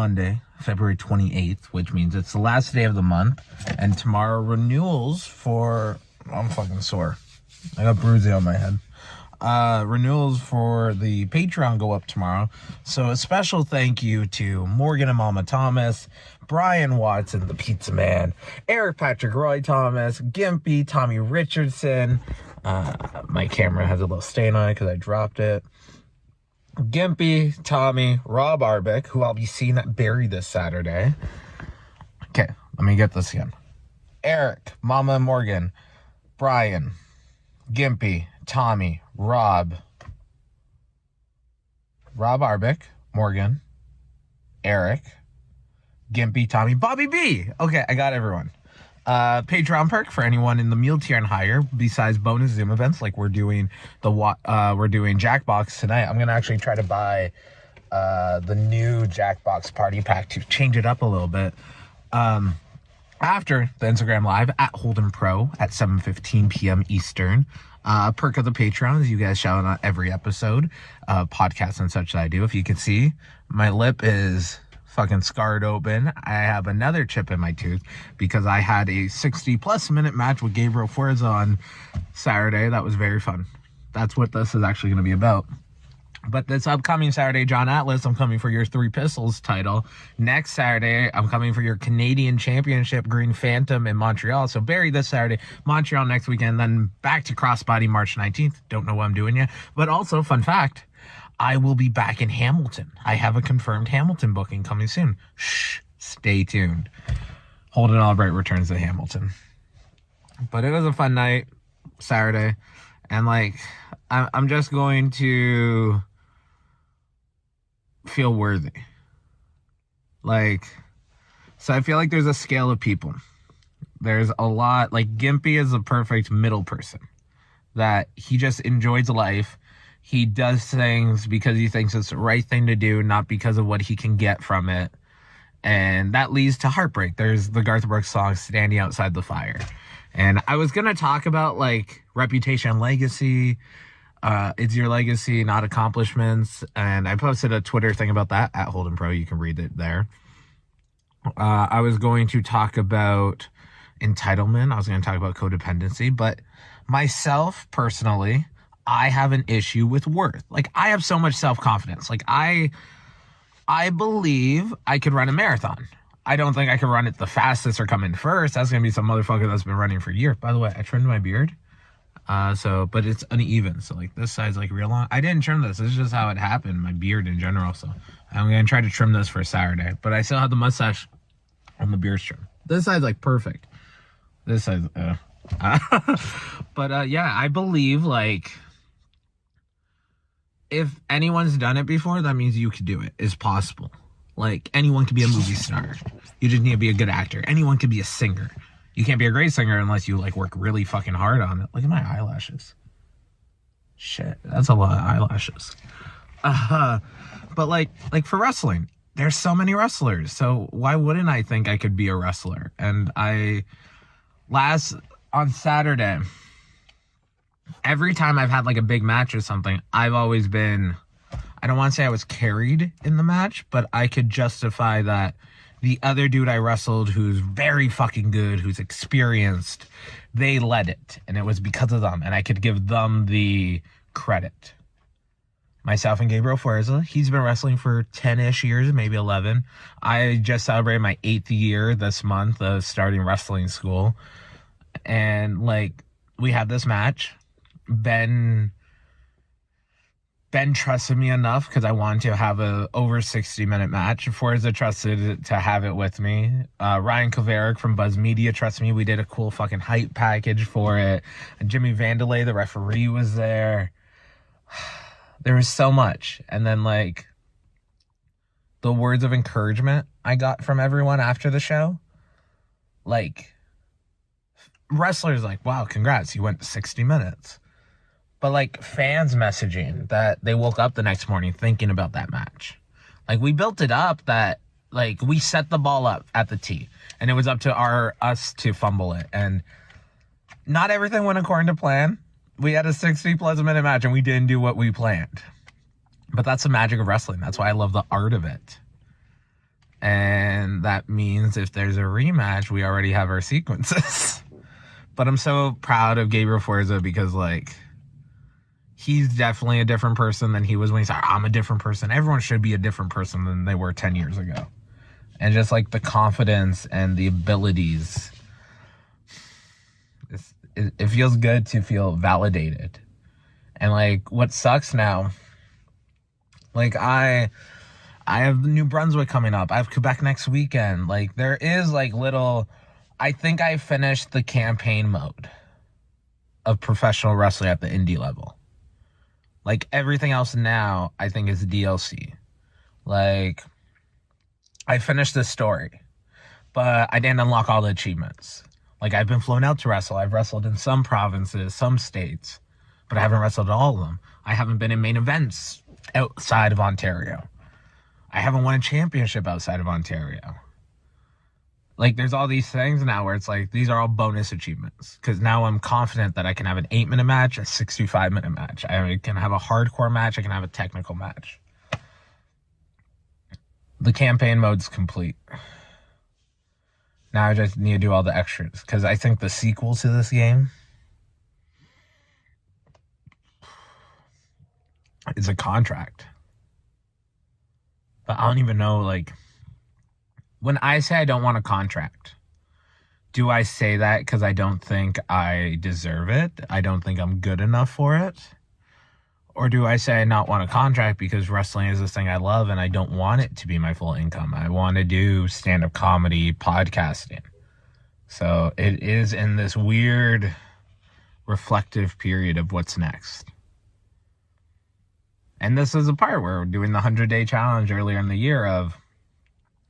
Monday, February 28th, which means it's the last day of the month. And tomorrow, renewals for... I'm fucking sore. I got bruising on my head. Renewals for the Patreon go up tomorrow. So a special thank you to Morgan and Mama Thomas, Brian Watson, the Pizza Man, Eric Patrick Roy Thomas, Gimpy, Tommy Richardson. My camera has a little stain on it because I dropped it. Gimpy, Tommy, Rob Arbick, who I'll be seeing at Barry this Saturday. Okay, let me get this again. Eric, Mama Morgan, Brian, Gimpy, Tommy, Rob Arbick, Morgan, Eric, Gimpy, Tommy, Bobby B. Okay, I got everyone. Patreon perk for anyone in the meal tier and higher, besides bonus Zoom events like we're doing Jackbox tonight. I'm gonna actually try to buy the new Jackbox party pack to change it up a little bit. After the Instagram live at Holden Pro at 7:15 p.m. Eastern. Perk of the Patreon is you guys shout out every episode, podcasts and such that I do. If you can see, my lip is fucking scarred open. I have another chip in my tooth because I had a 60+ minute match with Gabriel Fuerza on Saturday. That was very fun. That's what this is actually going to be about. But this upcoming Saturday, John Atlas, I'm coming for your Three Pistols title. Next Saturday, I'm coming for your Canadian Championship Green Phantom in Montreal. So Barry this Saturday, Montreal next weekend, then back to Crossbody March 19th. Don't know what I'm doing yet. But also, fun fact, I will be back in Hamilton. I have a confirmed Hamilton booking coming soon. Shh, stay tuned. Holden Albright returns to Hamilton. But it was a fun night, Saturday. And, like, I'm just going to feel worthy. Like, so I feel like there's a scale of people. There's a lot, like, Gimpy is a perfect middle person. That he just enjoys life. He does things because he thinks it's the right thing to do, not because of what he can get from it. And that leads to heartbreak. There's the Garth Brooks song, Standing Outside the Fire. And I was going to talk about, like, reputation and legacy. It's your legacy, not accomplishments. And I posted a Twitter thing about that at Holden Pro. You can read it there. I was going to talk about entitlement. I was going to talk about codependency. But myself, personally, I have an issue with worth. Like, I have so much self-confidence. Like, I believe I could run a marathon. I don't think I can run it the fastest or come in first. That's going to be some motherfucker that's been running for years. By the way, I trimmed my beard. But it's uneven. So, like, this side's, like, real long. I didn't trim this. This is just how it happened, my beard in general. So, I'm going to try to trim this for Saturday. But I still have the mustache on the beard trim. This side's, like, perfect. This side's, But, yeah, I believe, like, if anyone's done it before, that means you could do it. It's possible. Like, anyone could be a movie star. You just need to be a good actor. Anyone could be a singer. You can't be a great singer unless you, like, work really fucking hard on it. Look at my eyelashes. Shit, that's a lot of eyelashes. But, like for wrestling, there's so many wrestlers. So why wouldn't I think I could be a wrestler? And on Saturday, every time I've had, like, a big match or something, I've always been... I don't want to say I was carried in the match, but I could justify that the other dude I wrestled who's very fucking good, who's experienced, they led it. And it was because of them. And I could give them the credit. Myself and Gabriel Fuerza, he's been wrestling for 10-ish years, maybe 11. I just celebrated my 8th year this month of starting wrestling school. And, like, we had this match. Ben trusted me enough because I wanted to have a over 60-minute match. Forza trusted to have it with me. Ryan Kovarik from Buzz Media trusted me. We did a cool fucking hype package for it. And Jimmy Vandalay, the referee, was there. There was so much. And then, like, the words of encouragement I got from everyone after the show. Like, wrestlers like, wow, congrats, you went 60 minutes. But, like, fans messaging that they woke up the next morning thinking about that match. Like, we built it up that, like, we set the ball up at the tee. And it was up to us to fumble it. And not everything went according to plan. We had a 60-plus minute match, and we didn't do what we planned. But that's the magic of wrestling. That's why I love the art of it. And that means if there's a rematch, we already have our sequences. But I'm so proud of Gabriel Forza because, like, he's definitely a different person than he was when he said, I'm a different person. Everyone should be a different person than they were 10 years ago. And just, like, the confidence and the abilities. It feels good to feel validated. And, like, what sucks now, like, I have New Brunswick coming up. I have Quebec next weekend. Like, there is, like, little... I think I finished the campaign mode of professional wrestling at the indie level. Like, everything else now, I think, is DLC. Like, I finished this story, but I didn't unlock all the achievements. Like, I've been flown out to wrestle. I've wrestled in some provinces, some states, but I haven't wrestled in all of them. I haven't been in main events outside of Ontario. I haven't won a championship outside of Ontario. Like, there's all these things now where it's like, these are all bonus achievements. Because now I'm confident that I can have an 8-minute match, a 65-minute match. I can have a hardcore match. I can have a technical match. The campaign mode's complete. Now I just need to do all the extras. Because I think the sequel to this game is a contract. But I don't even know, like... When I say I don't want a contract, do I say that because I don't think I deserve it? I don't think I'm good enough for it? Or do I say I not want a contract because wrestling is this thing I love and I don't want it to be my full income? I want to do stand-up comedy, podcasting. So it is in this weird reflective period of what's next. And this is a part where we're doing the 100-day challenge earlier in the year of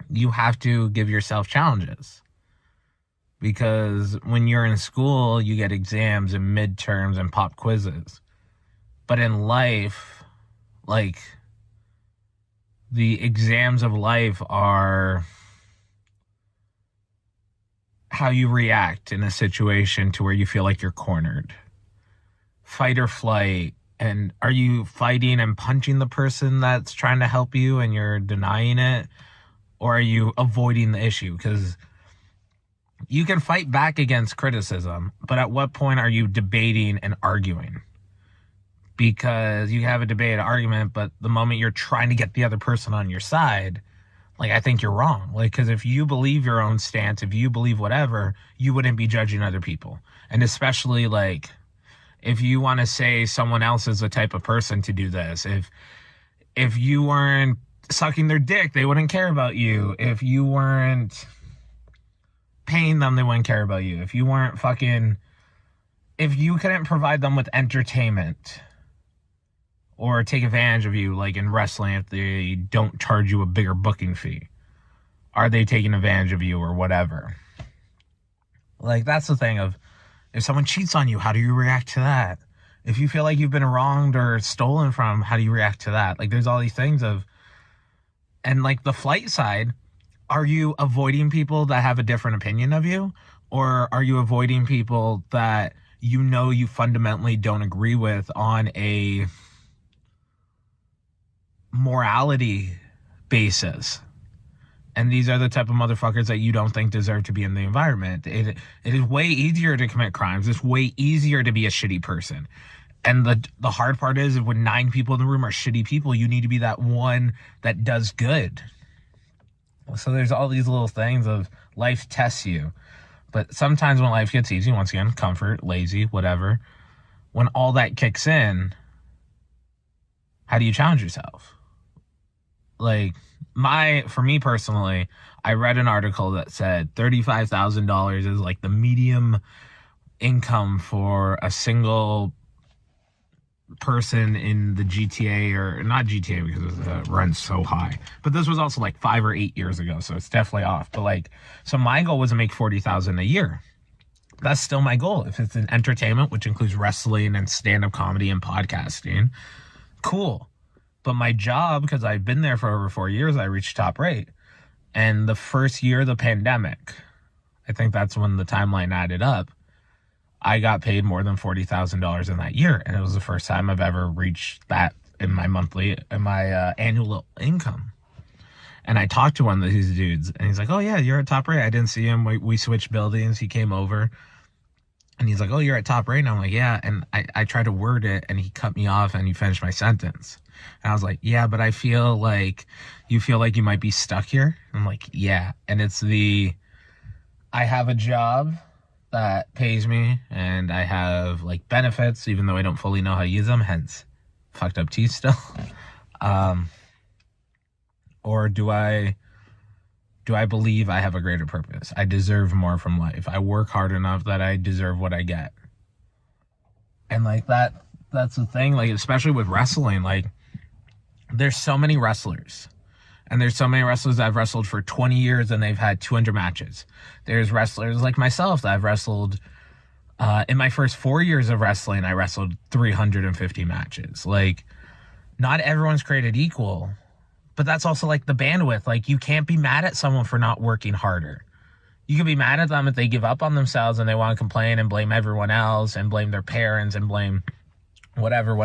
you have to give yourself challenges. Because when you're in school, you get exams and midterms and pop quizzes. But in life, like, the exams of life are how you react in a situation to where you feel like you're cornered. Fight or flight. And are you fighting and punching the person that's trying to help you and you're denying it? Or are you avoiding the issue? Because you can fight back against criticism, but at what point are you debating and arguing? Because you have a debate, an argument, but the moment you're trying to get the other person on your side, like, I think you're wrong. Like, because if you believe your own stance, if you believe whatever, you wouldn't be judging other people. And especially, like, if you want to say someone else is the type of person to do this, if you weren't sucking their dick, they wouldn't care about you. If you weren't paying them, they wouldn't care about you. If you weren't if you couldn't provide them with entertainment or take advantage of you, like in wrestling, if they don't charge you a bigger booking fee, are they taking advantage of you or whatever? Like, that's the thing of, if someone cheats on you, how do you react to that? If you feel like you've been wronged or stolen from, how do you react to that? Like, there's all these things of... And, like, the flight side, are you avoiding people that have a different opinion of you? Or are you avoiding people that you know you fundamentally don't agree with on a morality basis? And these are the type of motherfuckers that you don't think deserve to be in the environment. It is way easier to commit crimes. It's way easier to be a shitty person. And the hard part is, when 9 people in the room are shitty people, you need to be that one that does good. So there's all these little things of life tests you. But sometimes when life gets easy, once again, comfort, lazy, whatever, when all that kicks in, how do you challenge yourself? Like, for me personally, I read an article that said $35,000 is like the medium income for a single person in the GTA, or not GTA because it runs so high, but this was also like 5 or 8 years ago, so it's definitely off. But like, so my goal was to make $40,000 a year. That's still my goal. If it's in entertainment, which includes wrestling and stand-up comedy and podcasting, cool. But my job, because I've been there for over 4 years, I reached top rate. And the first year of the pandemic, I think that's when the timeline added up, I got paid more than $40,000 in that year. And it was the first time I've ever reached that in my annual income. And I talked to one of these dudes, and he's like, oh, yeah, you're at Top Rate. I didn't see him. We switched buildings. He came over, and he's like, oh, you're at Top Rate? And I'm like, yeah. And I tried to word it, and he cut me off, and he finished my sentence. And I was like, yeah, but I feel like you might be stuck here. And I'm like, yeah. And it's I have a job that pays me, and I have like benefits, even though I don't fully know how to use them, hence fucked up teeth still. Or do I believe I have a greater purpose? I deserve more from life. I work hard enough that I deserve what I get. And like that's the thing, like especially with wrestling, like there's so many wrestlers. And there's so many wrestlers that I've wrestled for 20 years and they've had 200 matches. There's wrestlers like myself that I've wrestled, in my first 4 years of wrestling, I wrestled 350 matches. Like, not everyone's created equal, but that's also like the bandwidth. Like, you can't be mad at someone for not working harder. You can be mad at them if they give up on themselves and they want to complain and blame everyone else and blame their parents and blame whatever,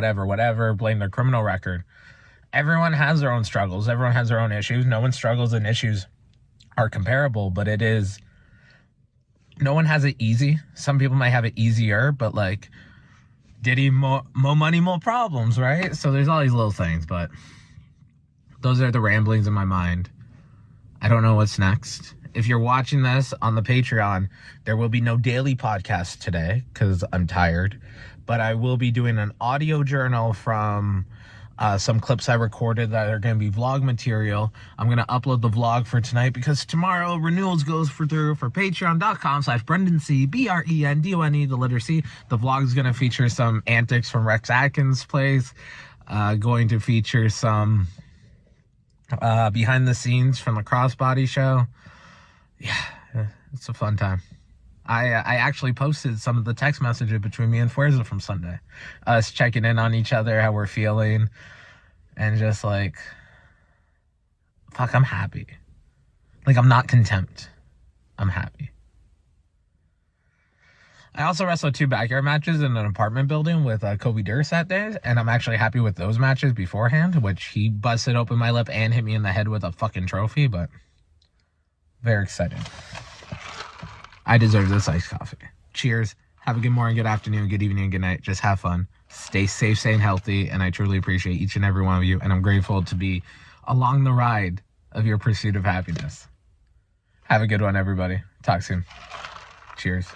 blame their criminal record. Everyone has their own struggles. Everyone has their own issues. No one's struggles and issues are comparable, but no one has it easy. Some people might have it easier, but like, Diddy, more money, more problems, right? So there's all these little things, but those are the ramblings in my mind. I don't know what's next. If you're watching this on the Patreon, there will be no daily podcast today because I'm tired, but I will be doing an audio journal from some clips I recorded that are going to be vlog material. I'm going to upload the vlog for tonight because tomorrow renewals goes through for patreon.com/BrendonC, BRENDONE, the letter C. The vlog is going to feature some antics from Rex Atkins' place, going to feature some behind the scenes from the Crossbody show. Yeah, it's a fun time. I actually posted some of the text messages between me and Fuerza from Sunday. Us checking in on each other, how we're feeling, and just like, fuck, I'm happy. Like, I'm not contempt. I'm happy. I also wrestled 2 backyard matches in an apartment building with Kobe Durst that day, and I'm actually happy with those matches beforehand, which he busted open my lip and hit me in the head with a fucking trophy, but very excited. I deserve this iced coffee. Cheers. Have a good morning, good afternoon, good evening, and good night. Just have fun. Stay safe, stay healthy, and I truly appreciate each and every one of you, and I'm grateful to be along the ride of your pursuit of happiness. Have a good one, everybody. Talk soon. Cheers.